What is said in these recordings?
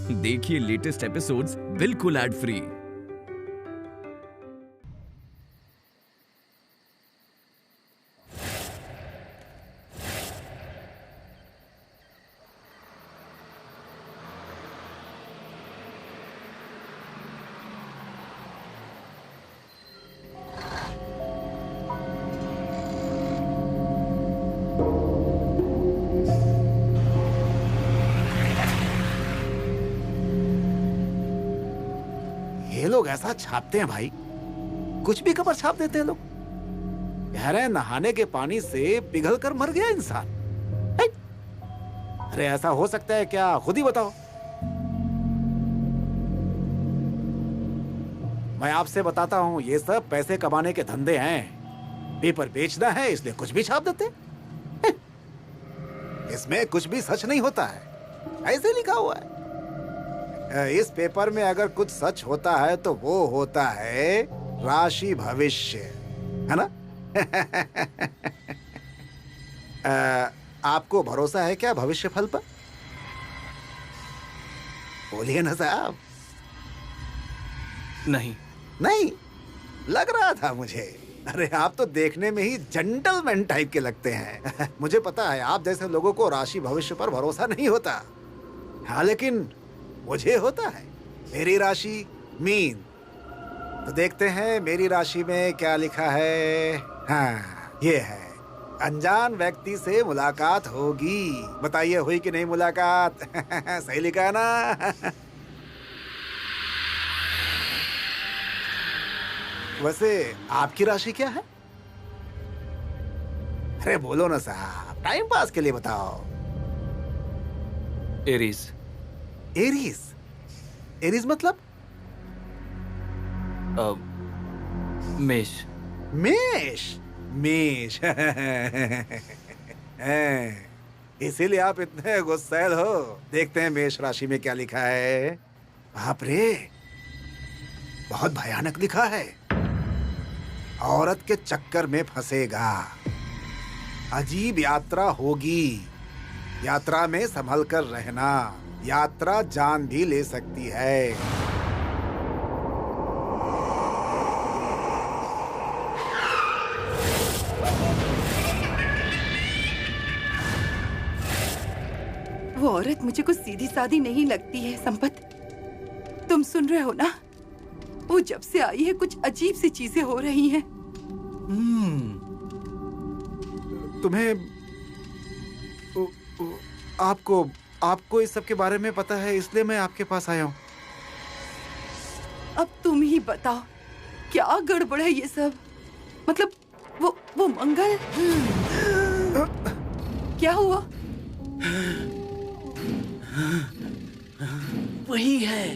देखिए latest episodes बिल्कुल ad free. ये लोग ऐसा छापते हैं भाई, कुछ भी खबर छाप देते हैं लोग। कह रहे हैं नहाने के पानी से पिघल कर मर गया इंसान। है? अरे ऐसा हो सकता है क्या? खुद ही बताओ। मैं आपसे बताता हूं, ये सब पैसे कमाने के धंधे हैं। पेपर बेचना है इसलिए कुछ भी छाप देते हैं। इसमें कुछ भी सच नहीं होता है, ऐसे लिखा हुआ है। इस पेपर में अगर कुछ सच होता है तो वो होता है राशि भविष्य, है ना? आपको भरोसा है क्या भविष्य फल पर? बोलिए ना साहब। नहीं। नहीं लग रहा था मुझे। अरे आप तो देखने में ही जेंटलमैन टाइप के लगते हैं। मुझे पता है आप जैसे लोगों को राशि भविष्य पर भरोसा नहीं होता। हाँ लेकिन मुझे होता है। मेरी राशि मीन। तो देखते हैं मेरी राशि में क्या लिखा है। हाँ ये है, अनजान व्यक्ति से मुलाकात होगी। बताइए हुई कि नहीं मुलाकात? सही लिखा है ना? वैसे आपकी राशि क्या है? अरे बोलो ना साहब, टाइम पास के लिए बताओ। एरीज। एरीज? एरीज मतलब? मेष। मेष? मेष। इसीलिए आप इतने गुस्सैल हो। देखते हैं मेष राशि में क्या लिखा है। बाप रे, बहुत भयानक लिखा है। औरत के चक्कर में फंसेगा, अजीब यात्रा होगी, यात्रा में संभल कर रहना, यात्रा जान भी ले सकती है। वो औरत मुझे कुछ सीधी सादी नहीं लगती है संपत। तुम सुन रहे हो ना? वो जब से आई है कुछ अजीब सी चीजें हो रही हैं। तुम्हें आपको इस सब के बारे में पता है, इसलिए मैं आपके पास आया हूँ। अब तुम ही बताओ क्या गड़बड़ है ये सब? मतलब वो मंगल क्या हुआ? वही है।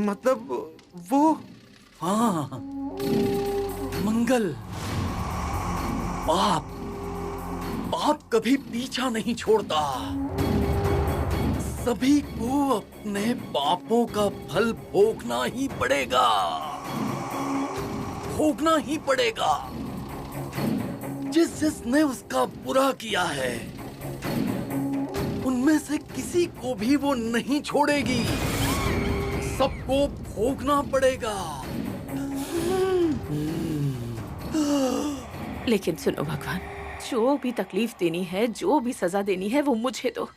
मतलब वो? हाँ, मंगल। पाप कभी पीछा नहीं छोड़ता। सभी को अपने पापों का फल भोगना ही पड़ेगा, भोगना ही पड़ेगा। जिसने उसका बुरा किया है उनमें से किसी को भी वो नहीं छोड़ेगी, सबको भोगना पड़ेगा। लेकिन सुनो भगवान, जो भी तकलीफ देनी है, जो भी सजा देनी है वो मुझे दो,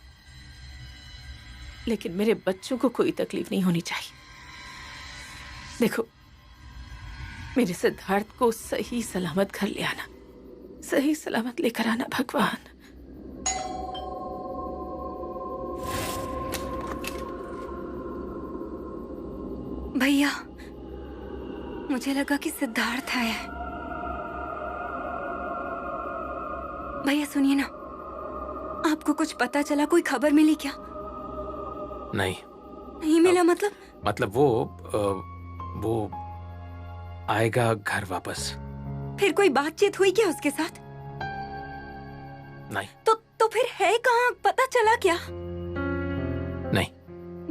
लेकिन मेरे बच्चों को कोई तकलीफ नहीं होनी चाहिए। देखो, मेरे सिद्धार्थ को सही सलामत घर ले आना, सही सलामत लेकर आना भगवान। भैया, मुझे लगा कि सिद्धार्थ आया है। भैया सुनिए ना, आपको कुछ पता चला? कोई खबर मिली क्या? नहीं। नहीं मिला? मतलब वो आएगा घर वापस। फिर कोई बातचीत हुई क्या उसके साथ? नहीं। तो फिर है कहाँ? पता चला क्या? नहीं।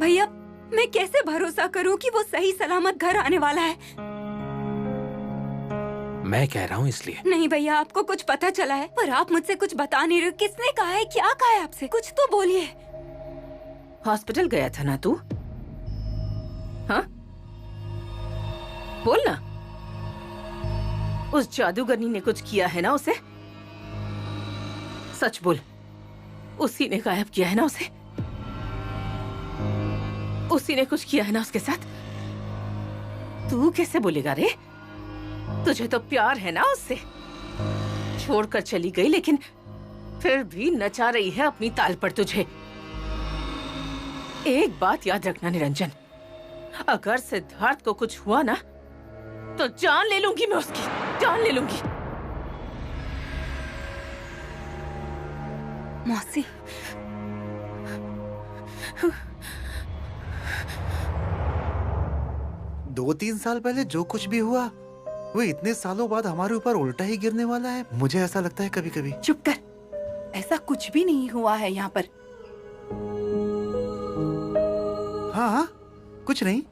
भैया, मैं कैसे भरोसा करूं कि वो सही सलामत घर आने वाला है? मैं कह रहा हूँ इसलिए। नहीं भैया, आपको कुछ पता चला है पर आप मुझसे कुछ बता नहीं रहे। किसने कहा है? क्या कहा है आपसे? कुछ तो बोलिए। हॉस्पिटल गया था ना तू? हाँ, बोल ना। उस जादूगरनी ने कुछ किया है ना उसे? सच बोल, उसी ने गायब किया है ना उसे? उसी ने कुछ किया है ना उसके साथ? तू कैसे बोलेगा रे? तुझे तो प्यार है ना उससे। छोड़कर चली गई लेकिन फिर भी नचा रही है अपनी ताल पर तुझे। एक बात याद रखना निरंजन, अगर सिद्धार्थ को कुछ हुआ ना तो जान ले लूंगी मैं उसकी, जान ले लूंगी। मौसी, दो तीन साल पहले जो कुछ भी हुआ वो इतने सालों बाद हमारे ऊपर उल्टा ही गिरने वाला है। मुझे ऐसा लगता है कभी कभी। चुप कर, ऐसा कुछ भी नहीं हुआ है यहाँ पर। हाँ हाँ, कुछ नहीं।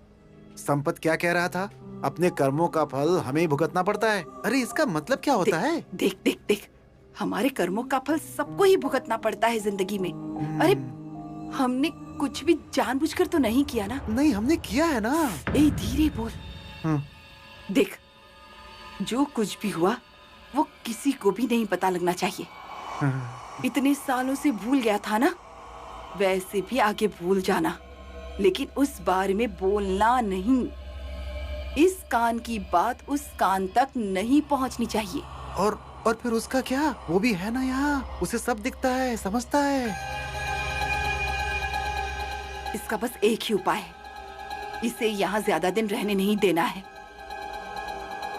संपत क्या कह रहा था? अपने कर्मों का फल हमें ही भुगतना पड़ता है। अरे इसका मतलब क्या होता है? देख देख देख, हमारे कर्मों का फल सबको ही भुगतना पड़ता है जिंदगी में। अरे हमने कुछ भी जानबूझकर तो नहीं किया ना? नहीं, हमने किया है ना। ए धीरे बोल। देख, जो कुछ भी हुआ वो किसी को भी नहीं पता लगना चाहिए। इतने सालों से भूल गया था ना, वैसे भी आगे भूल जाना, लेकिन उस बारे में बोलना नहीं। इस कान की बात उस कान तक नहीं पहुंचनी चाहिए। और फिर उसका क्या? वो भी है ना यहाँ, उसे सब दिखता है, समझता है। इसका बस एक ही उपाय है, इसे यहाँ ज्यादा दिन रहने नहीं देना है।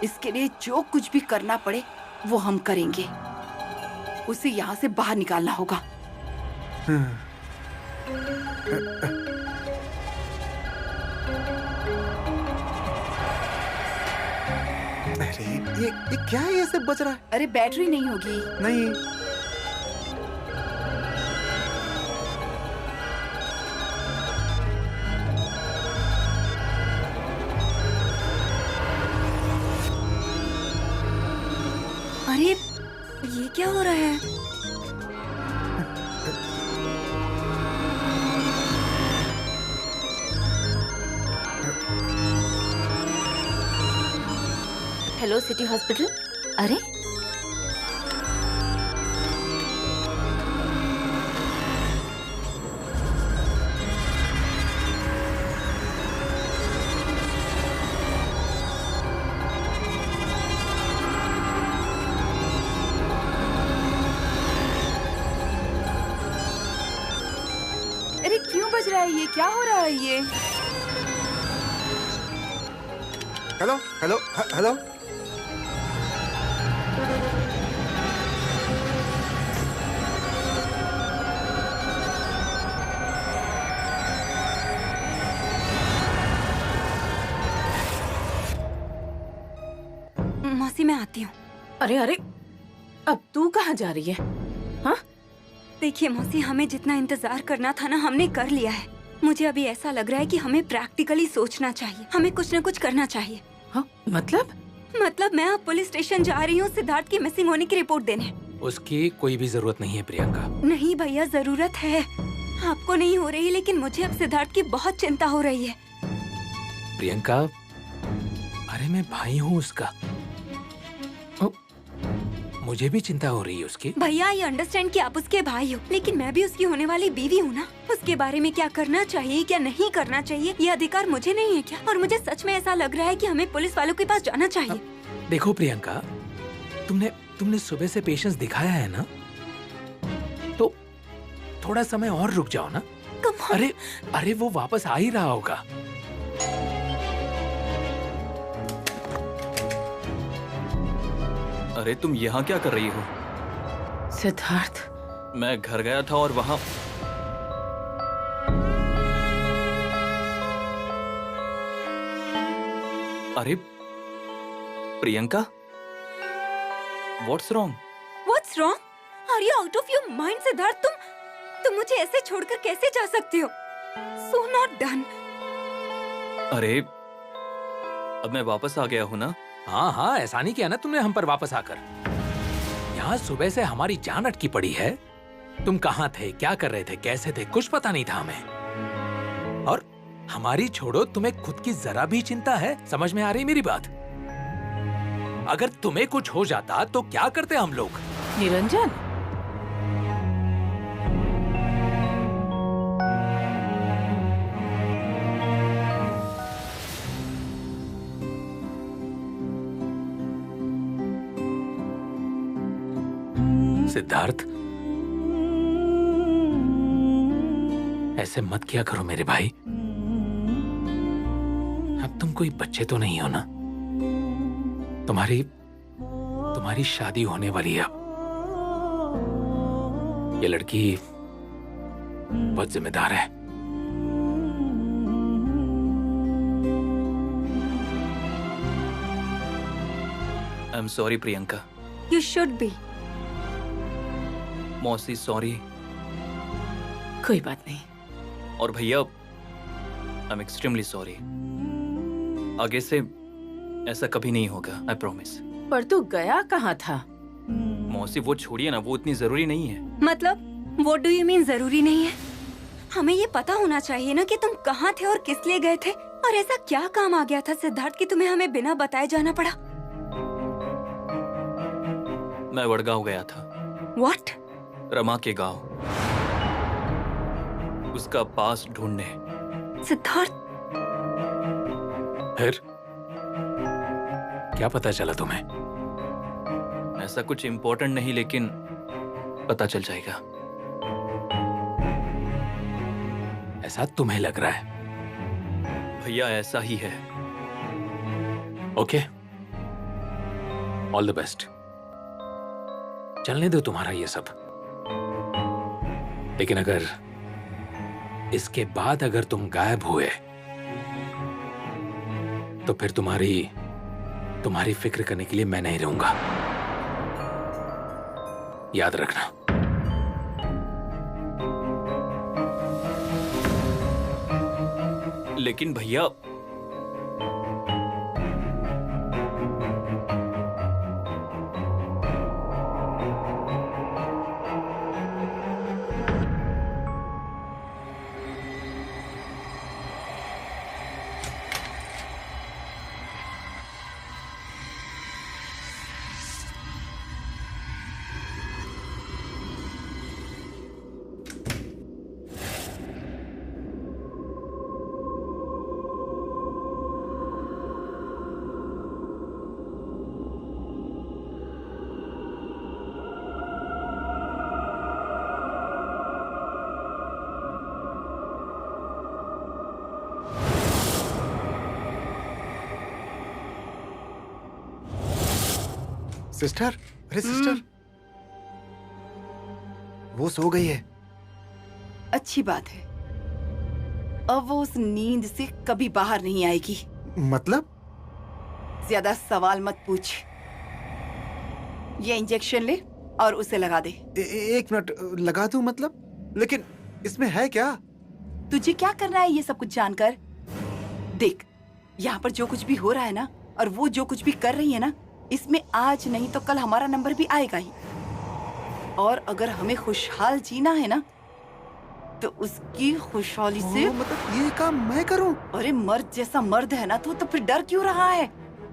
इसके लिए जो कुछ भी करना पड़े वो हम करेंगे। उसे यहाँ से बाहर निकालना होगा। अरे ये क्या है? ये सब बज रहा है। अरे बैटरी नहीं होगी। नहीं। अरे ये क्या हो रहा है? Hello city hospital. अरे अरे क्यों बज रहा है ये? क्या हो रहा है ये? Hello hello hello. मौसी, मैं आती हूँ। अरे अरे, अब तू कहाँ जा रही है? हाँ, देखिए मौसी, हमें जितना इंतजार करना था ना, हमने कर लिया है। मुझे अभी ऐसा लग रहा है कि हमें प्रैक्टिकली सोचना चाहिए, हमें कुछ न कुछ करना चाहिए। हाँ, मतलब मैं अब पुलिस स्टेशन जा रही हूँ सिद्धार्थ की मिसिंग होने की रिपोर्ट देने। उसकी कोई भी जरूरत नहीं है प्रियंका। नहीं भैया, जरूरत है। आपको नहीं हो रही, लेकिन मुझे अब सिद्धार्थ की बहुत चिंता हो रही है। प्रियंका, अरे मैं भाई हूँ उसका, मुझे भी चिंता हो रही है उसकी। भैया, ये अंडरस्टैंड कि आप उसके भाई हो, लेकिन मैं भी उसकी होने वाली बीवी हूँ ना। उसके बारे में क्या करना चाहिए, क्या नहीं करना चाहिए, ये अधिकार मुझे नहीं है क्या? और मुझे सच में ऐसा लग रहा है कि हमें पुलिस वालों के पास जाना चाहिए। देखो प्रियंका, तुमने सुबह से पेशेंस दिखाया है ना, तो थोड़ा समय और रुक जाओ ना। अरे वो वापस आ ही रहा होगा। अरे तुम यहाँ क्या कर रही हो? सिद्धार्थ, मैं घर गया था और वहां अरे Priyanka, what's wrong? What's wrong? Are you out of your mind, Siddharth? तुम मुझे ऐसे छोड़कर कैसे जा सकते हो? So not done. अरे अब मैं वापस आ गया हूँ ना। हाँ, ऐसा नहीं किया ना तुमने हम पर वापस आकर। यहाँ सुबह से हमारी जान अटकी पड़ी है। तुम कहाँ थे, क्या कर रहे थे, कैसे थे, कुछ पता नहीं था हमें। और हमारी छोड़ो, तुम्हें खुद की जरा भी चिंता है? समझ में आ रही मेरी बात? अगर तुम्हें कुछ हो जाता तो क्या करते हम लोग? निरंजन, सिद्धार्थ, ऐसे मत किया करो मेरे भाई। अब तुम कोई बच्चे तो नहीं हो ना? तुम्हारी शादी होने वाली है अब। ये लड़की बहुत जिम्मेदार है। I am sorry Priyanka. You should be. मौसी सॉरी। कोई बात नहीं। और भैया आई एम एक्सट्रीमली सॉरी। आगे से ऐसा कभी नहीं होगा, आई प्रॉमिस। पर तू गया कहाँ था? मौसी वो छोड़िए ना, वो इतनी जरूरी नहीं है। मतलब व्हाट डू यू मीन जरूरी नहीं है? हमें ये पता होना चाहिए ना कि तुम कहाँ थे और किस लिए गए थे, और ऐसा क्या काम आ गया था सिद्धार्थ कि तुम्हें हमें बिना बताए जाना पड़ा? मैं वडगांव गया था। व्हाट? रमा के गांव, उसका पास ढूंढने। सिद्धार्थ, फिर क्या पता चला तुम्हें? ऐसा कुछ इम्पोर्टेंट नहीं, लेकिन पता चल जाएगा। ऐसा तुम्हें लग रहा है? भैया ऐसा ही है। Okay, all the best. चलने दो तुम्हारा ये सब, लेकिन अगर इसके बाद अगर तुम गायब हुए तो फिर तुम्हारी फिक्र करने के लिए मैं नहीं रहूंगा, याद रखना। लेकिन भैया सिस्टर, अरे सिस्टर, वो सो गई है। अच्छी बात है। अब वो उस नींद से कभी बाहर नहीं आएगी। मतलब? ज्यादा सवाल मत पूछ। ये इंजेक्शन ले और उसे लगा दे। एक मिनट, लगा दूं मतलब? लेकिन इसमें है क्या? तुझे क्या करना है ये सब कुछ जानकर? देख, यहाँ पर जो कुछ भी हो रहा है ना, और वो जो कुछ भी कर रही है ना, इसमें आज नहीं तो कल हमारा नंबर भी आएगा ही। और अगर हमें खुशहाल जीना है ना, तो उसकी खुशहाली से मतलब ये काम मैं करूं? अरे मर्द जैसा मर्द है ना तो फिर डर क्यों रहा है?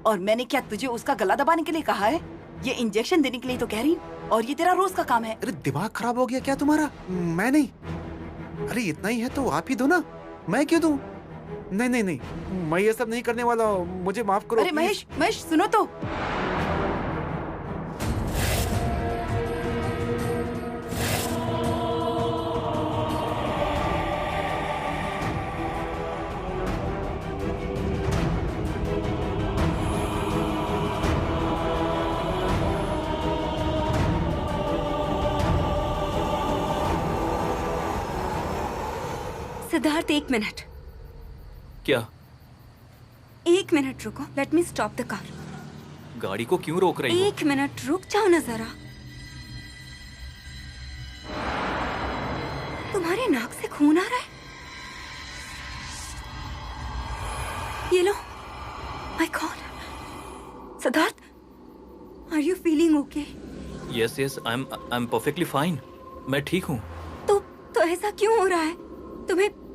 और मैंने क्या तुझे उसका गला दबाने के लिए कहा है? ये इंजेक्शन देने के लिए तो कह रही हूँ, और ये तेरा रोज का काम है। अरे दिमाग खराब हो गया क्या तुम्हारा? मैं नहीं। अरे इतना ही है तो आप ही दो ना, मैं क्यों दूं? नहीं नहीं नहीं, मैं ये सब नहीं करने वाला हूँ, मुझे माफ करो। अरे महेश, महेश सुनो तो। सिद्धार्थ, एक मिनट। क्या? एक मिनट रुको, let me stop the car. गाड़ी को क्यों रोक रही हो? एक मिनट रुक जाओ ना जरा। तुम्हारे नाक से खून आ रहा है। ये लो। My god. Siddharth, are you feeling okay? Yes yes, I am perfectly fine. मैं ठीक हूँ। तो ऐसा क्यों हो रहा है?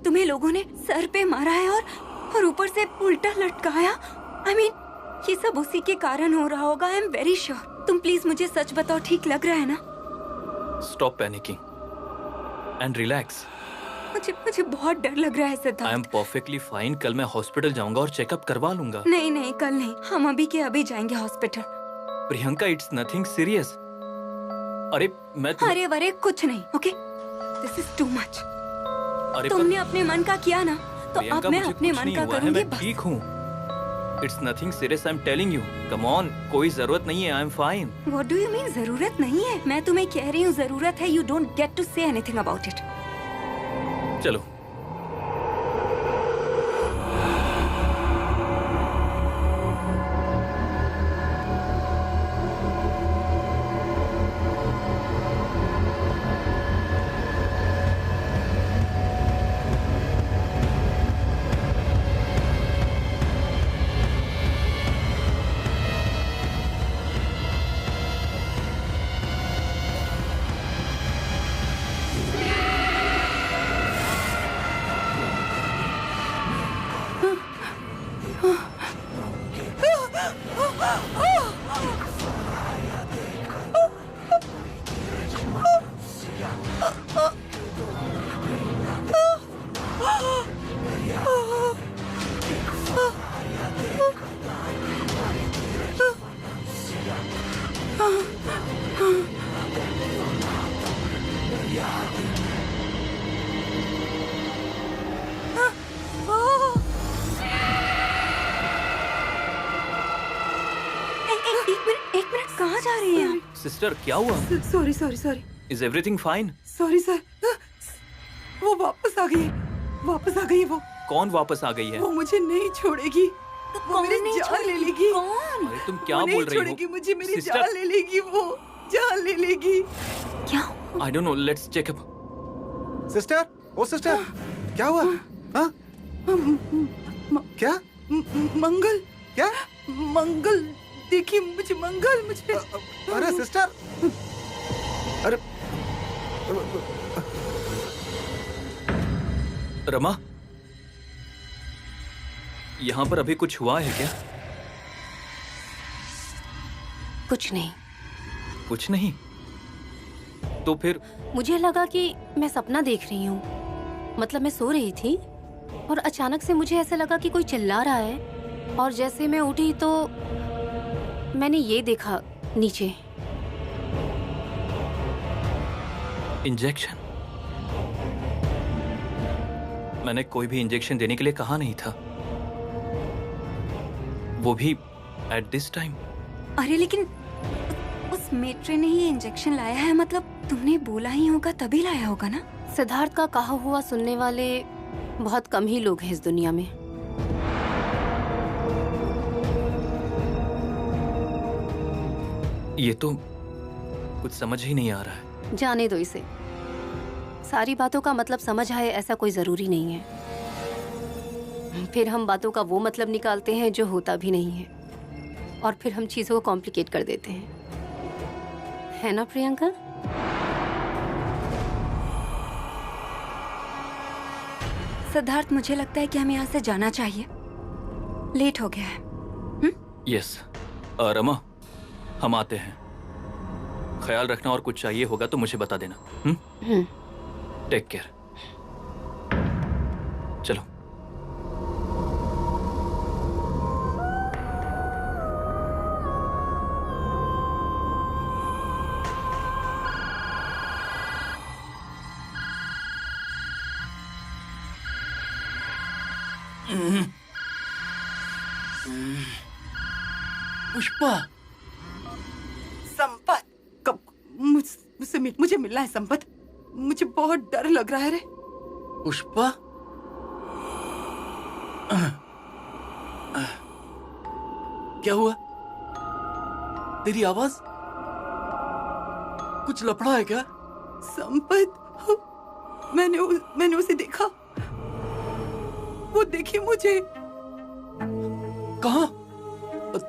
तुम्हें लोगों ने सर पे मारा है और ऊपर से उल्टा लटकाया। I mean, ये सब उसी के कारण हो रहा होगा। I am very sure. तुम प्लीज मुझे सच बताओ, ठीक लग रहा है ना? Stop panicking and relax. मुझे बहुत डर लग रहा है I am Siddharth. Perfectly fine. कल मैं हॉस्पिटल जाऊंगा और चेकअप करवा लूंगा। नहीं नहीं, कल नहीं, हम अभी के अभी जाएंगे hospital. Priyanka, it's nothing serious. अरे मैं अरे वरे कुछ नहीं, okay? This is too much. अरे तुमने अपने मन का किया ना, तो प्रियंका, अब मैं मुझे अपने कुछ मन नहीं का हुआ है, करूंगी मैं बस। ठीक हूँ। It's nothing serious, I am telling you. Come on, कोई जरूरत नहीं है, I am fine. What do you mean जरूरत नहीं है? मैं तुम्हें कह रही हूँ जरूरत है। You don't get to say anything about it. चलो। एक मिनट, कहाँ जा रही हैं आप? सिस्टर, क्या हुआ? Sorry sorry sorry is everything fine? Sorry sir. वो वापस आ गई है, वापस आ गई है वो। कौन वापस आ गई है? वो मुझे नहीं छोड़ेगी। वो कौन मेरी नहीं जान ले छोड़ेगी? लेगी। कौन? अरे तुम क्या वो नहीं बोल रही छोड़ेगी हो? मुझे, मेरी सिस्टर। जान ले लेगी वो, जान ले लेगी। क्या? I don't know, let's checkup. Sister, ओ सिस्टर, क्या हुआ? हाँ? क्या? मंगल, क्या? मंगल देखिए मुझे, मंगल मुझे। अरे सिस्टर, अरे रमा, यहाँ पर अभी कुछ हुआ है क्या? कुछ नहीं। कुछ नहीं? तो फिर? मुझे लगा कि मैं सपना देख रही हूँ। मतलब मैं सो रही थी और अचानक से मुझे ऐसा लगा कि कोई चिल्ला रहा है, और जैसे मैं उठी तो मैंने ये देखा नीचे। इंजेक्शन? मैंने कोई भी इंजेक्शन देने के लिए कहा नहीं था, वो भी एट दिस टाइम। अरे लेकिन उस मेट्रे ने ही इंजेक्शन लाया है, मतलब तुमने बोला ही होगा तभी लाया होगा ना? सिद्धार्थ का कहा हुआ सुनने वाले बहुत कम ही लोग हैं इस दुनिया में। ये तो कुछ समझ ही नहीं आ रहा है। जाने दो इसे। सारी बातों का मतलब समझ आए ऐसा कोई जरूरी नहीं है। फिर हम बातों का वो मतलब निकालते हैं जो होता भी नहीं है, और फिर हम चीजों को कॉम्प्लिकेट कर देते हैं, है ना प्रियंका? सिद्धार्थ, मुझे लगता है कि हमें यहाँ से जाना चाहिए। लेट हो गया है। यस रमा, हम आते हैं। ख्याल रखना, और कुछ चाहिए होगा तो मुझे बता देना। Take care. चलो। पुष्पा, संपत, कब मुझसे मुझे मिलना है संपत। मुझे बहुत डर लग रहा है रे। पुष्पा, क्या हुआ? तेरी आवाज? कुछ लफड़ा है क्या? संपत, मैंने उसे देखा। वो देखी मुझे। कहाँ?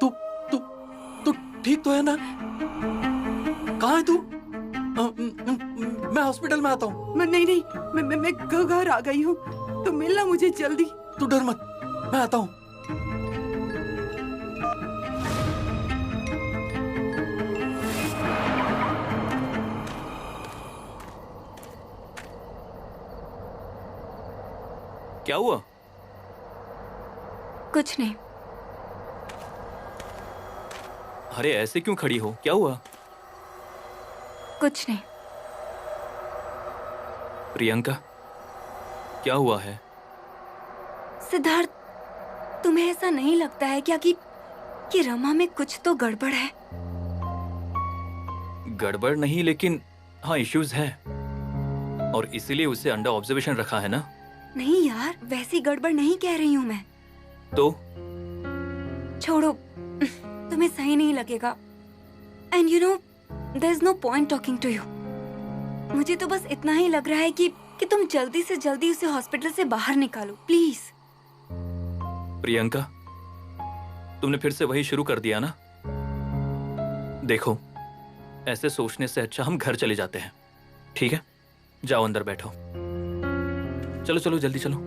तू तू तू ठीक तो है ना? कहाँ है तू? मैं हॉस्पिटल में आता हूँ। नहीं, मैं घर आ गई हूँ। तो मिलना मुझे जल्दी। तू डर मत, मैं आता हूँ। क्या हुआ? कुछ नहीं। अरे ऐसे क्यों खड़ी हो? क्या हुआ? कुछ नहीं। प्रियंका, क्या हुआ है? सिद्धार्थ, तुम्हें ऐसा नहीं लगता है क्या कि रमा में कुछ तो गड़बड़ है? गड़बड़ नहीं, लेकिन हाँ इश्यूज है, और इसीलिए उसे अंडर ऑब्जर्वेशन रखा है ना? नहीं यार, वैसी गड़बड़ नहीं कह रही हूँ मैं। तो छोड़ो, तुम्हें सही नहीं लगेगा। And you know, there is no point talking to you. मुझे तो बस इतना ही लग रहा है कि तुम जल्दी से जल्दी उसे हॉस्पिटल से बाहर निकालो, प्लीज। प्रियंका, तुमने फिर से वही शुरू कर दिया ना? देखो, ऐसे सोचने से अच्छा हम घर चले जाते हैं, ठीक है? जाओ अंदर बैठो। चलो चलो जल्दी चलो।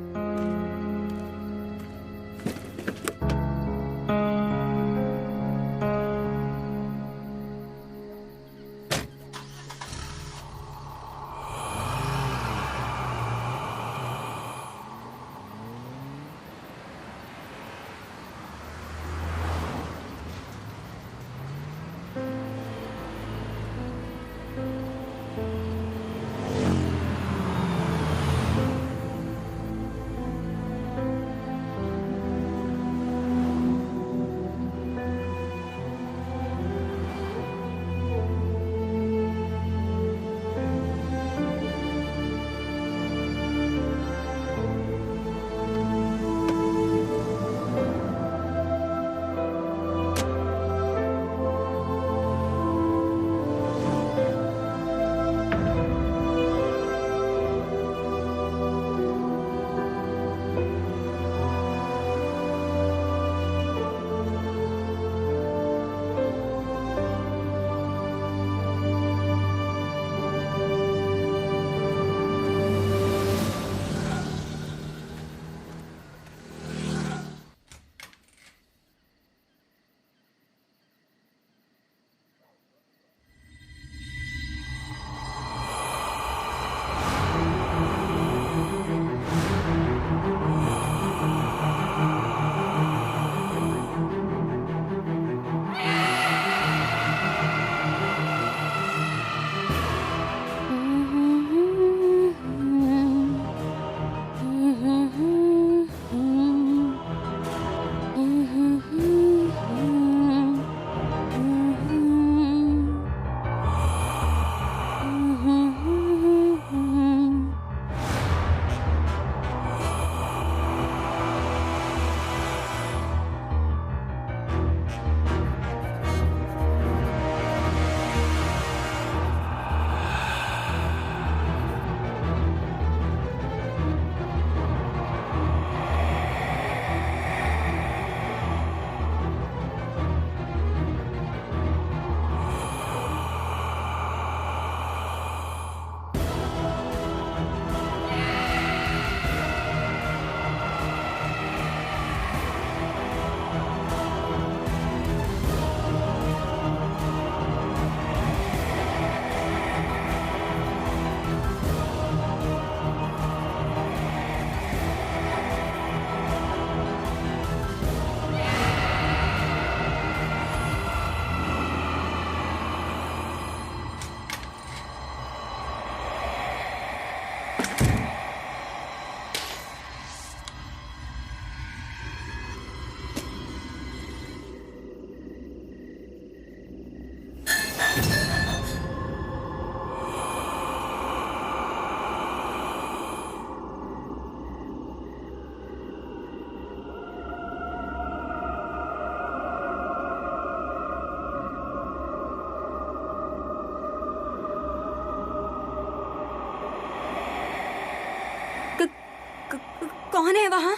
कौन है वहाँ?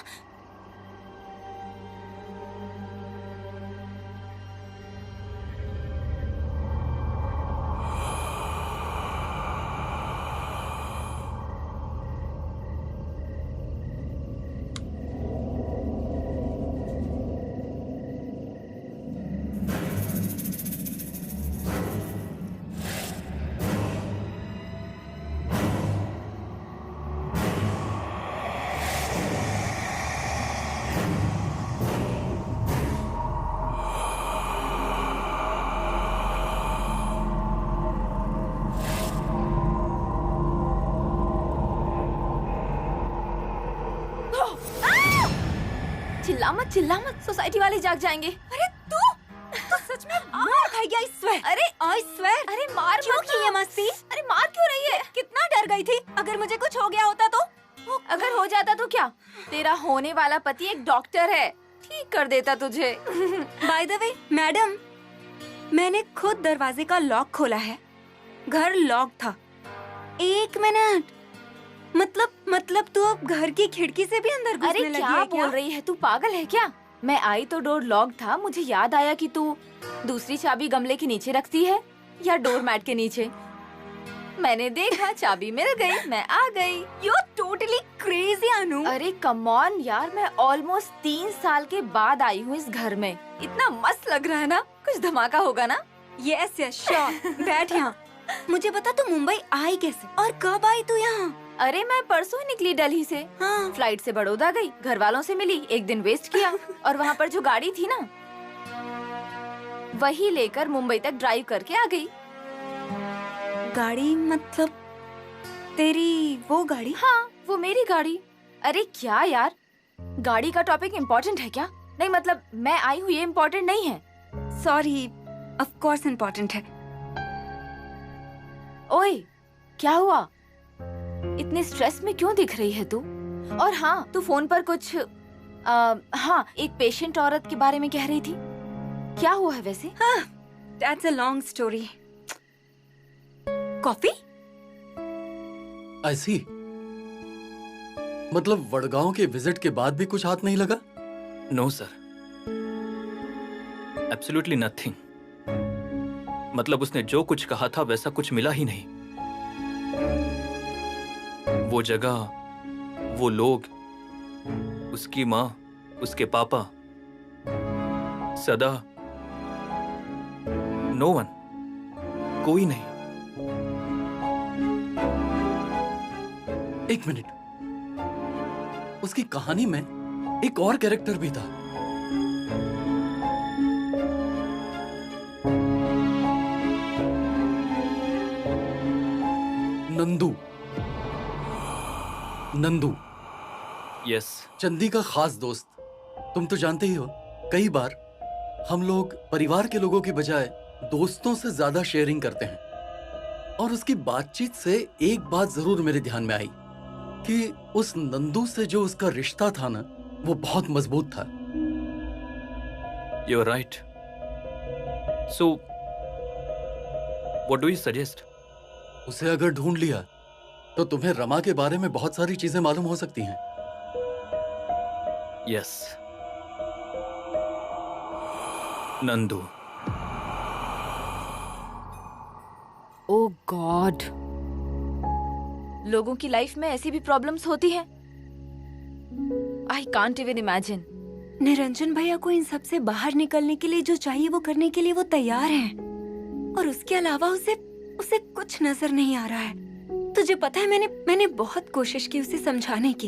चिल्ला मत, सोसाइटी वाले जाग जाएंगे। अरे तू सच में मार खाएगी, आई स्वेर। अरे आई स्वेर। अरे मार क्यों मत की ना। ये मस्ती? अरे मार क्यों रही है? कितना डर गई थी, अगर मुझे कुछ हो गया होता तो। अगर हो जाता तो क्या? तेरा होने वाला पति एक डॉक्टर है, ठीक कर देता तुझे। बाय द वे मैडम, मैंने खुद दरवाजे का लॉक खोला है, घर लॉक था। 1 मिनट, मतलब तू अब घर की खिड़की से भी अंदर घुसने अरे लगी क्या है बोल रही है तू? पागल है क्या? मैं आई तो डोर लॉक था, मुझे याद आया कि तू दूसरी चाबी गमले के नीचे रखती है या डोर मैट के नीचे। मैंने देखा, चाबी मिल गई, मैं आ गई। यू टोटली क्रेजी अनु। अरे कम ऑन यार, मैं ऑलमोस्ट 3 साल के बाद आई हूँ इस घर में। इतना मस्त लग रहा है ना, कुछ धमाका होगा ना? Yes yes sure. बैठ यहाँ। मुझे बता तू मुंबई आई कैसे और कब आई तू यहाँ? अरे मैं परसों ही निकली दिल्ली से। हाँ। फ्लाइट से बड़ौदा गई, घर वालों से मिली, 1 दिन वेस्ट किया और वहाँ पर जो गाड़ी थी ना, वही लेकर मुंबई तक ड्राइव करके आ गई। गाड़ी मतलब तेरी वो गाड़ी? हाँ, वो मेरी गाड़ी। अरे क्या यार, गाड़ी का टॉपिक इम्पोर्टेंट है क्या? नहीं मतलब मैं आई हूँ ये इम्पोर्टेंट नहीं है। सॉरी, ऑफ कोर्स इम्पोर्टेंट है। ओए, क्या हुआ? इतने स्ट्रेस में क्यों दिख रही है तू? और हाँ, तू फोन पर कुछ हाँ, एक पेशेंट औरत के बारे में कह रही थी। क्या हुआ है वैसे? That's a long story. Coffee? ऐसी मतलब वडगांव के विजिट के बाद भी कुछ हाथ नहीं लगा? No sir, absolutely nothing. मतलब उसने जो कुछ कहा था वैसा कुछ मिला ही नहीं। वो जगह, वो लोग, उसकी माँ, उसके पापा, सदा, नो वन, कोई नहीं। 1 मिनट, उसकी कहानी में एक और कैरेक्टर भी था। नंदू, यस। चंदी का खास दोस्त। तुम तो जानते ही हो, कई बार हम लोग परिवार के लोगों की बजाय दोस्तों से ज्यादा शेयरिंग करते हैं। और उसकी बातचीत से एक बात जरूर मेरे ध्यान में आई कि उस नंदू से जो उसका रिश्ता था ना, वो बहुत मजबूत था। You are right. So what do you suggest? उसे अगर ढूंढ लिया तो तुम्हें रमा के बारे में बहुत सारी चीजें मालूम हो सकती हैं। यस, नंदू। ओ गॉड, लोगों की लाइफ में ऐसी भी प्रॉब्लम्स होती हैं। I can't even imagine. Niranjan भैया को इन सब से बाहर निकलने के लिए जो चाहिए वो करने के लिए वो तैयार हैं। और उसके अलावा उसे कुछ नजर नहीं आ रहा है। तुझे पता है, मैंने बहुत कोशिश की उसे समझाने की,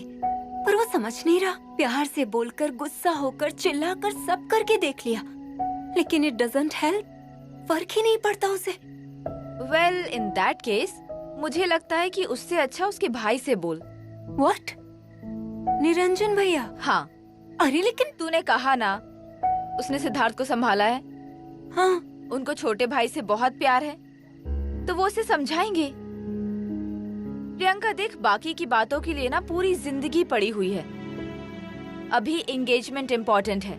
पर वो समझ नहीं रहा। प्यार से बोलकर, गुस्सा होकर, चिल्लाकर, सब करके देख लिया, लेकिन इट डजंट हेल्प। फर्क ही नहीं पड़ता उसे। वेल इन दैट केस मुझे लगता है कि उससे अच्छा उसके भाई से बोल। व्हाट? निरंजन भैया? हाँ। अरे लेकिन तूने कहा ना उसने सिद्धार्थ को संभाला है। हाँ, उनको छोटे भाई से बहुत प्यार है, तो वो उसे समझाएंगे। प्रियंका देख, बाकी की बातों के लिए ना पूरी जिंदगी पड़ी हुई है। अभी एंगेजमेंट इम्पोर्टेंट है।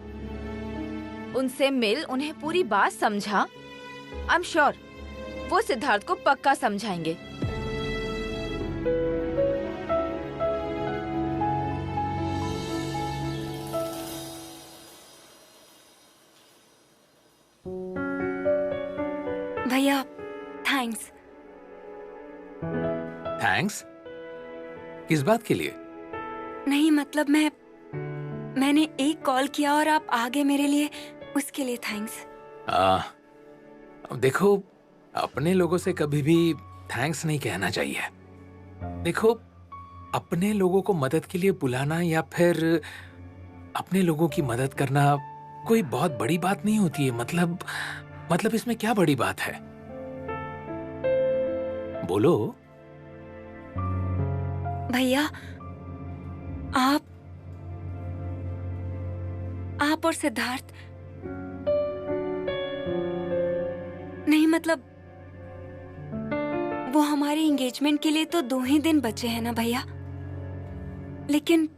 उनसे मिल, उन्हें पूरी बात समझा। आई एम श्योर वो सिद्धार्थ को पक्का समझाएंगे। भैया थैंक्स। थैंक्स? किस बात के लिए? नहीं मतलब मैंने एक कॉल किया और आप आ गए मेरे लिए, उसके लिए थैंक्स। अब देखो, अपने लोगों से कभी भी थैंक्स नहीं कहना चाहिए। देखो, अपने लोगों को मदद के लिए बुलाना या फिर अपने लोगों की मदद करना कोई बहुत बड़ी बात नहीं होती है। मतलब इसमें क्या बड़ी बात है? बोलो। भैया आप आप और सिद्धार्थ, नहीं मतलब वो हमारे एंगेजमेंट के लिए तो 2 ही दिन बचे हैं ना भैया। लेकिन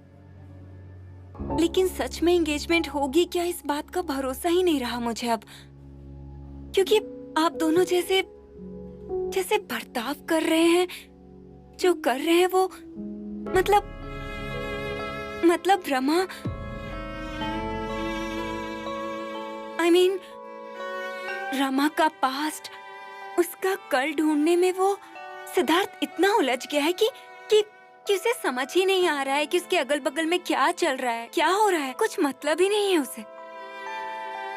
सच में एंगेजमेंट होगी क्या, इस बात का भरोसा ही नहीं रहा मुझे अब। क्योंकि आप दोनों जैसे बर्ताव कर रहे हैं, जो कर रहे हैं वो मतलब रमा, I mean, रमा का पास्ट, उसका कल ढूंढने में वो सिद्धार्थ इतना उलझ गया है कि उसे समझ ही नहीं आ रहा है कि उसके अगल बगल में क्या चल रहा है, क्या हो रहा है, कुछ मतलब ही नहीं है उसे।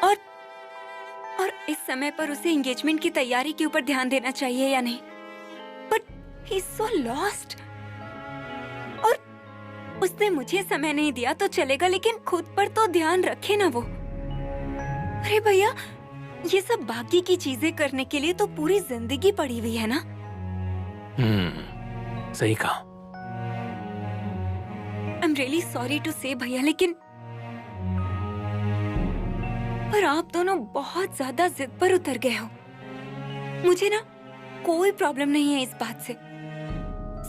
और इस समय पर उसे एंगेजमेंट की तैयारी के ऊपर ध्यान देना चाहिए या नहीं, but he is so lost. और उसने मुझे समय नहीं दिया तो चलेगा, लेकिन खुद पर तो ध्यान रखे ना वो। अरे भैया, ये सब बाकी की चीजें करने के लिए तो पूरी जिंदगी पड़ी हुई है ना। सही कहा। I am really sorry to say भैया, लेकिन पर आप दोनों बहुत ज्यादा जिद पर उतर गए हो। मुझे ना कोई प्रॉब्लम नहीं है इस बात से,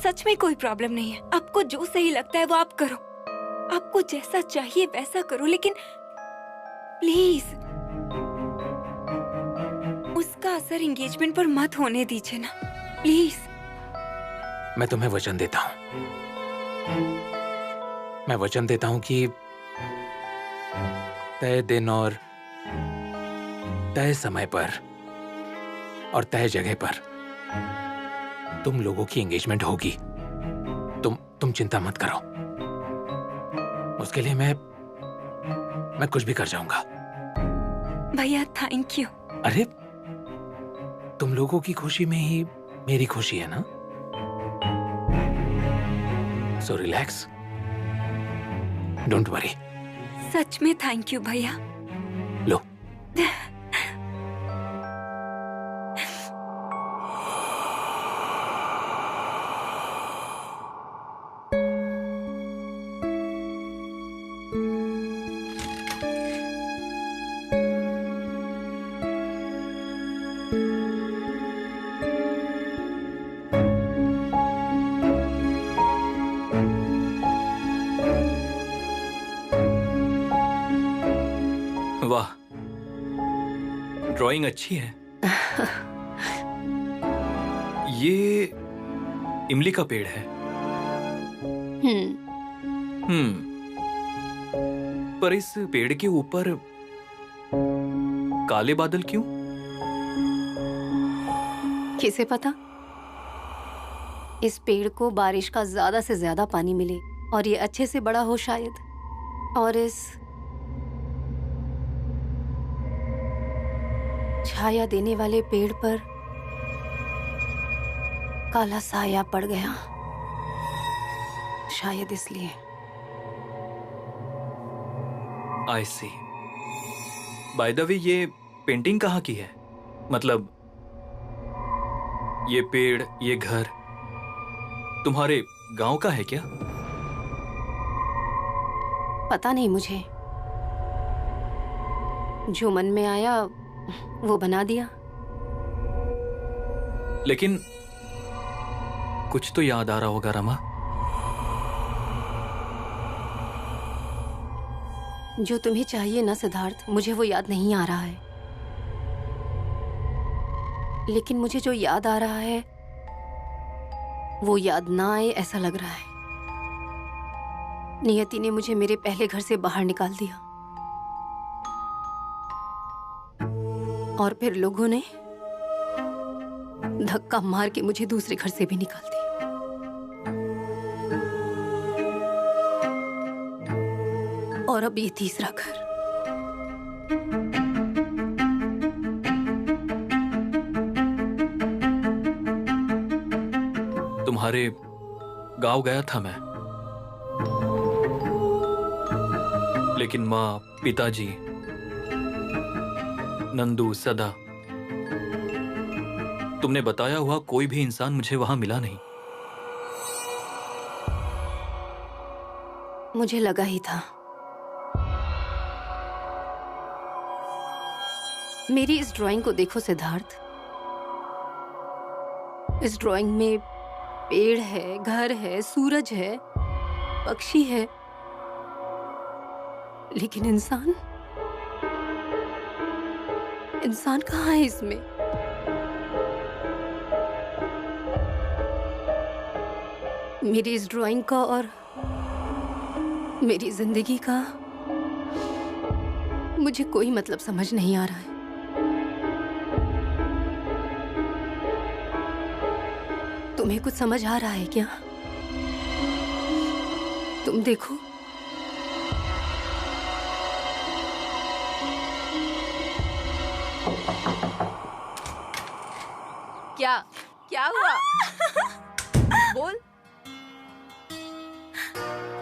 सच में कोई प्रॉब्लम नहीं है। आपको जो सही लगता है वो आप करो, आपको जैसा चाहिए वैसा करो, लेकिन प्लीज उसका असर एंगेजमेंट पर मत होने दीजिए ना, प्लीज। मैं तुम्हें वचन देता हूँ, मैं वचन देता हूँ कि तय दिन और तय समय पर और तय जगह पर तुम लोगों की एंगेजमेंट होगी। तुम चिंता मत करो, उसके लिए मैं कुछ भी कर जाऊंगा। भैया थैंक यू। अरे तुम लोगों की खुशी में ही मेरी खुशी है ना, सो रिलैक्स, डोंट वरी। सच में थैंक यू भैया। लो। वाह, ड्राइंग अच्छी है। ये इमली का पेड़ है। पर इस पेड़ के ऊपर काले बादल क्यों? किसे पता, इस पेड़ को बारिश का ज्यादा से ज्यादा पानी मिले और ये अच्छे से बड़ा हो शायद। और इस छाया देने वाले पेड़ पर काला साया पड़ गया, शायद इसलिए। आई सी। बाय द वे, ये पेंटिंग कहाँ की है? मतलब ये पेड़, ये घर तुम्हारे गांव का है क्या? पता नहीं मुझे, जो मन में आया वो बना दिया। लेकिन कुछ तो याद आ रहा होगा रमा। जो तुम्हें चाहिए ना सिद्धार्थ, मुझे वो याद नहीं आ रहा है। लेकिन मुझे जो याद आ रहा है वो याद ना आए ऐसा लग रहा है। नियति ने मुझे मेरे पहले घर से बाहर निकाल दिया और फिर लोगों ने धक्का मार के मुझे दूसरे घर से भी निकाल दिया। और अब ये तीसरा घर। तुम्हारे गांव गया था मैं, लेकिन माँ, पिताजी, नंदू, सदा, तुमने बताया हुआ कोई भी इंसान मुझे वहां मिला नहीं। मुझे लगा ही था। मेरी इस ड्राइंग को देखो सिद्धार्थ। इस ड्राइंग में पेड़ है, घर है, सूरज है, पक्षी है, लेकिन इंसान, इंसान कहाँ है इसमें? मेरी इस ड्राइंग का और मेरी जिंदगी का मुझे कोई मतलब समझ नहीं आ रहा है। तुम्हें कुछ समझ आ रहा है क्या? तुम देखो। क्या क्या हुआ? बोल।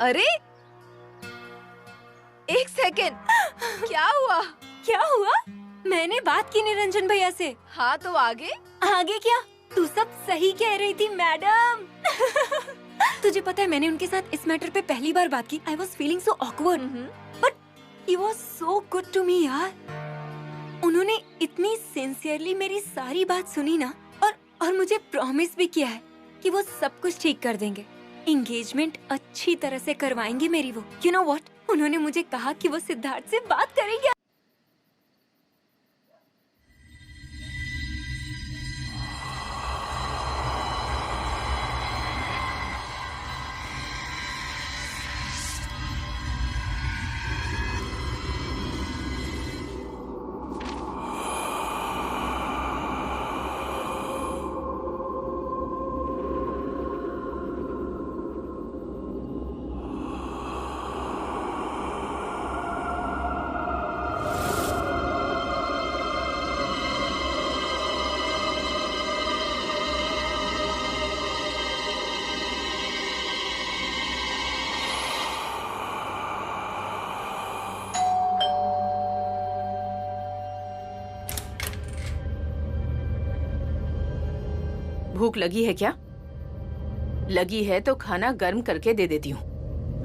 अरे एक सेकेंड, क्या हुआ? क्या हुआ? मैंने बात की निरंजन भैया से। हाँ तो आगे? आगे क्या? तू सब सही कह रही थी मैडम। तुझे पता है मैंने उनके साथ इस मैटर पे पहली बार बात की। I was feeling so awkward, but he was so good to me यार। उन्होंने इतनी सिंसियरली मेरी सारी बात सुनी ना, और मुझे प्रॉमिस भी किया है कि वो सब कुछ ठीक कर देंगे। एंगेजमेंट अच्छी तरह से करवाएंगे मेरी वो। You know what? उन्होंने मुझे कहा कि वो सिद्धार्थ से बात करेंगे। भूख लगी है क्या? लगी है तो खाना गर्म करके दे देती हूँ।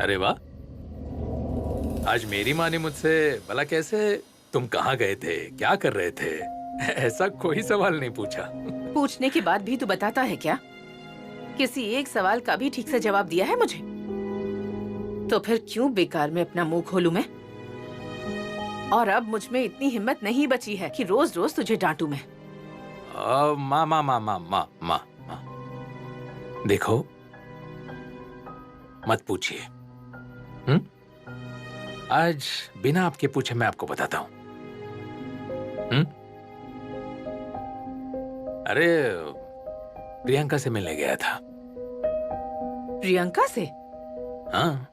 अरे वाह, आज मेरी माँ ने मुझसे भला कैसे, तुम कहाँ गए थे, क्या कर रहे थे, ऐसा कोई सवाल नहीं पूछा। पूछने के बाद भी तू बताता है क्या? किसी एक सवाल का भी ठीक से जवाब दिया है मुझे? तो फिर क्यों बेकार में अपना मुंह खोलूं मैं? और अब मुझ में इतनी हिम्मत नहीं बची है कि रोज रोज तुझे डांटू मैं। माँ माँ माँ माँ माँ माँ माँ, देखो मत पूछिए। आज बिना आपके पूछे मैं आपको बताता हूँ। अरे प्रियंका से मिलने गया था। प्रियंका से? हाँ,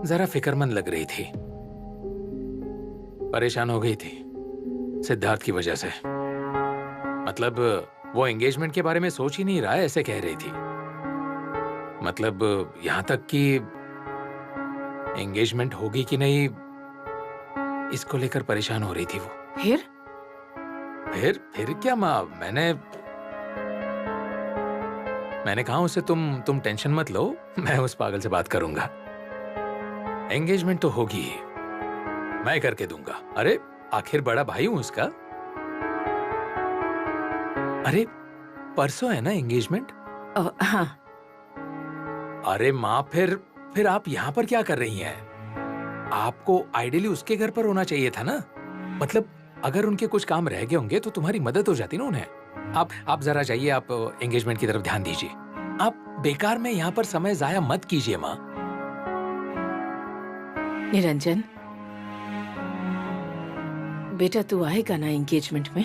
जरा फिक्रमंद लग रही थी, परेशान हो गई थी सिद्धार्थ की वजह से। मतलब वो एंगेजमेंट के बारे में सोच ही नहीं रहा है, ऐसे कह रही थी। मतलब यहां तक कि एंगेजमेंट होगी कि नहीं इसको लेकर परेशान हो रही थी वो। फिर क्या माँ, मैंने कहा उसे तुम टेंशन मत लो, मैं उस पागल से बात करूंगा। एंगेजमेंट तो होगी ही, मैं करके दूंगा। अरे आखिर बड़ा भाई हूं उसका। अरे परसों है ना एंगेजमेंट? हाँ। अरे माँ, फिर आप यहाँ पर क्या कर रही हैं? आपको आइडियली उसके घर पर होना चाहिए था ना। मतलब अगर उनके कुछ काम रह गए होंगे तो तुम्हारी मदद हो जाती ना उन्हें। आप जरा जाइए, आप एंगेजमेंट की तरफ ध्यान दीजिए। आप बेकार में यहाँ पर समय जाया मत कीजिए माँ। निरंजन बेटा, तू आएगा ना एंगेजमेंट में?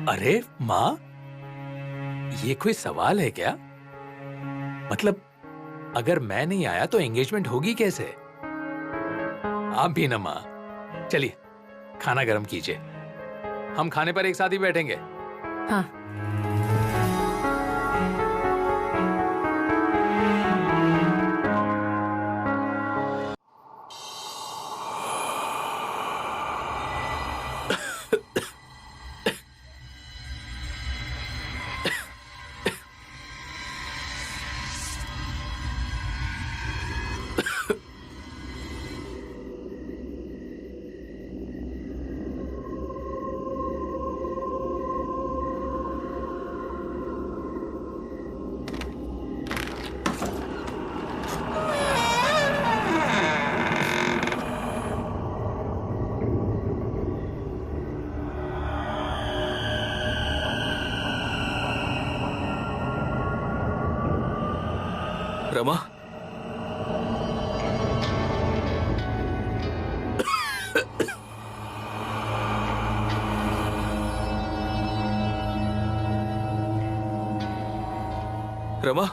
अरे माँ, ये कोई सवाल है क्या? मतलब अगर मैं नहीं आया तो एंगेजमेंट होगी कैसे? आप भी ना माँ। चलिए खाना गर्म कीजिए, हम खाने पर एक साथ ही बैठेंगे। हाँ। रमा।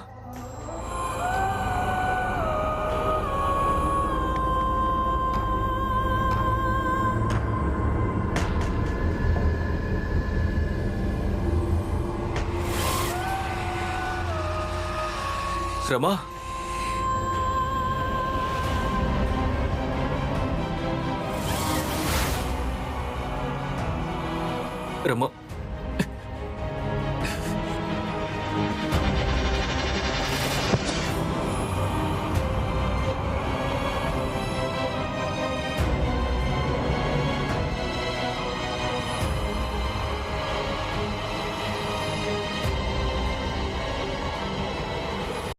रमा। रमा।